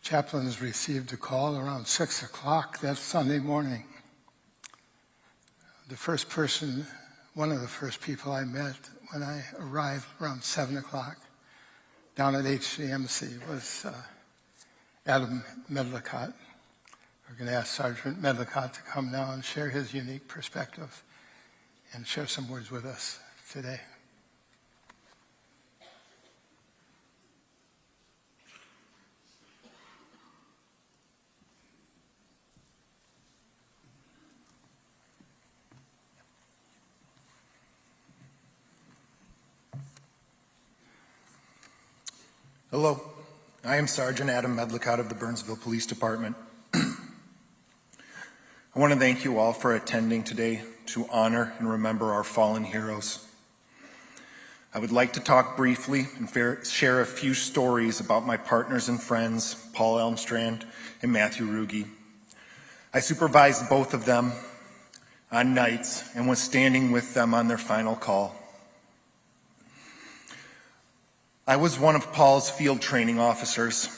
chaplains received a call around 6 o'clock that Sunday morning. One of the first people I met when I arrived around 7 o'clock down at HCMC was Adam Medlicott. We're going to ask Sergeant Medlicott to come now and share his unique perspective and share some words with us today. Hello, I am Sergeant Adam Medlicott of the Burnsville Police Department. I want to thank you all for attending today to honor and remember our fallen heroes. I would like to talk briefly and share a few stories about my partners and friends, Paul Elmstrand and Matthew Ruge. I supervised both of them on nights and was standing with them on their final call. I was one of Paul's field training officers.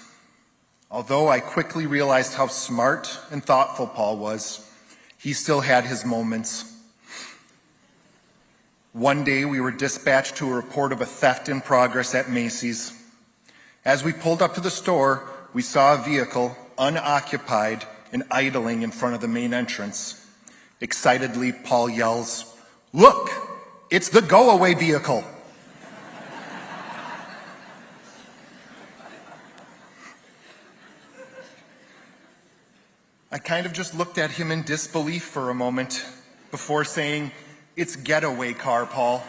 Although I quickly realized how smart and thoughtful Paul was, he still had his moments. One day we were dispatched to a report of a theft in progress at Macy's. As we pulled up to the store, we saw a vehicle unoccupied and idling in front of the main entrance. Excitedly, Paul yells, "Look, it's the go-away vehicle." I kind of just looked at him in disbelief for a moment before saying, "It's getaway car, Paul."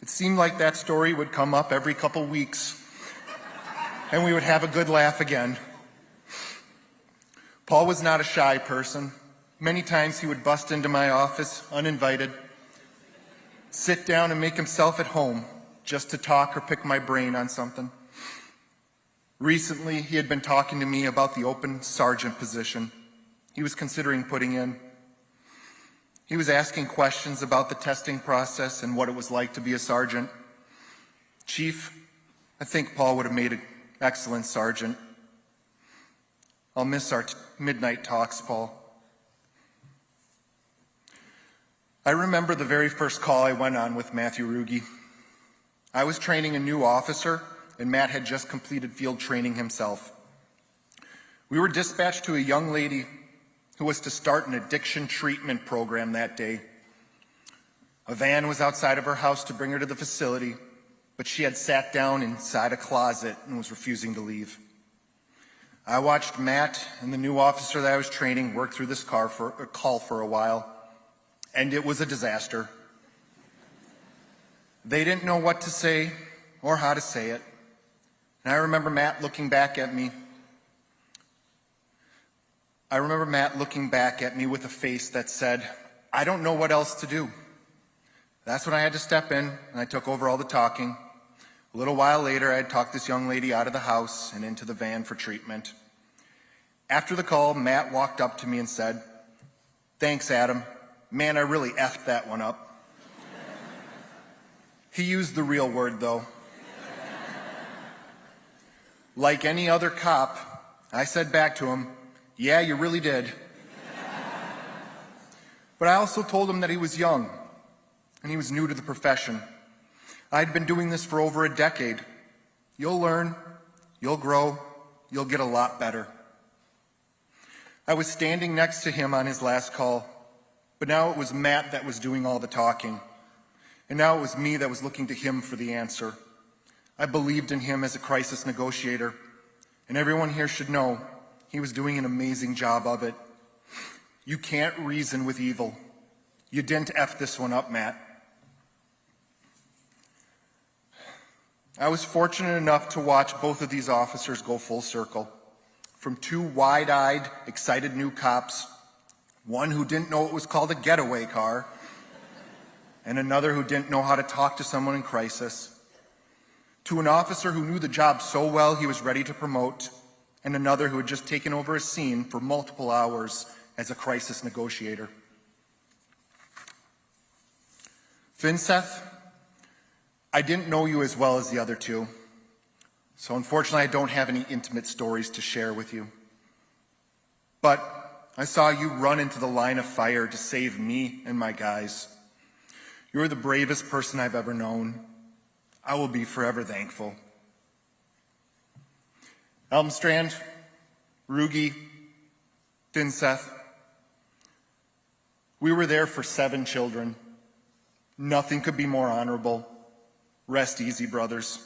It seemed like that story would come up every couple weeks, and we would have a good laugh again. Paul was not a shy person. Many times he would bust into my office uninvited, sit down and make himself at home, just to talk or pick my brain on something. Recently, he had been talking to me about the open sergeant position he was considering putting in. He was asking questions about the testing process and what it was like to be a sergeant. "Chief, I think Paul would have made an excellent sergeant. I'll miss our midnight talks, Paul." I remember the very first call I went on with Matthew Ruge. I was training a new officer, and Matt had just completed field training himself. We were dispatched to a young lady who was to start an addiction treatment program that day. A van was outside of her house to bring her to the facility, but she had sat down inside a closet and was refusing to leave. I watched Matt and the new officer that I was training work through this call for a while, and it was a disaster. They didn't know what to say or how to say it. And I remember Matt looking back at me with a face that said, "I don't know what else to do." That's when I had to step in, and I took over all the talking. A little while later, I had talked this young lady out of the house and into the van for treatment. After the call, Matt walked up to me and said, "Thanks, Adam. Man, I really effed that one up." He used the real word, though. Like any other cop, I said back to him, "Yeah, you really did." But I also told him that he was young, and he was new to the profession. I'd been doing this for over a decade. You'll learn, you'll grow, you'll get a lot better. I was standing next to him on his last call, but now it was Matt that was doing all the talking. And now it was me that was looking to him for the answer. I believed in him as a crisis negotiator, and everyone here should know he was doing an amazing job of it. You can't reason with evil. You didn't F this one up, Matt. I was fortunate enough to watch both of these officers go full circle. From two wide-eyed, excited new cops, one who didn't know it was called a getaway car, and another who didn't know how to talk to someone in crisis, to an officer who knew the job so well he was ready to promote, and another who had just taken over a scene for multiple hours as a crisis negotiator. Finseth, I didn't know you as well as the other two, so unfortunately I don't have any intimate stories to share with you. But I saw you run into the line of fire to save me and my guys. You're the bravest person I've ever known. I will be forever thankful. Elmstrand, Rugi, Dinseth, we were there for 7 children. Nothing could be more honorable. Rest easy, brothers.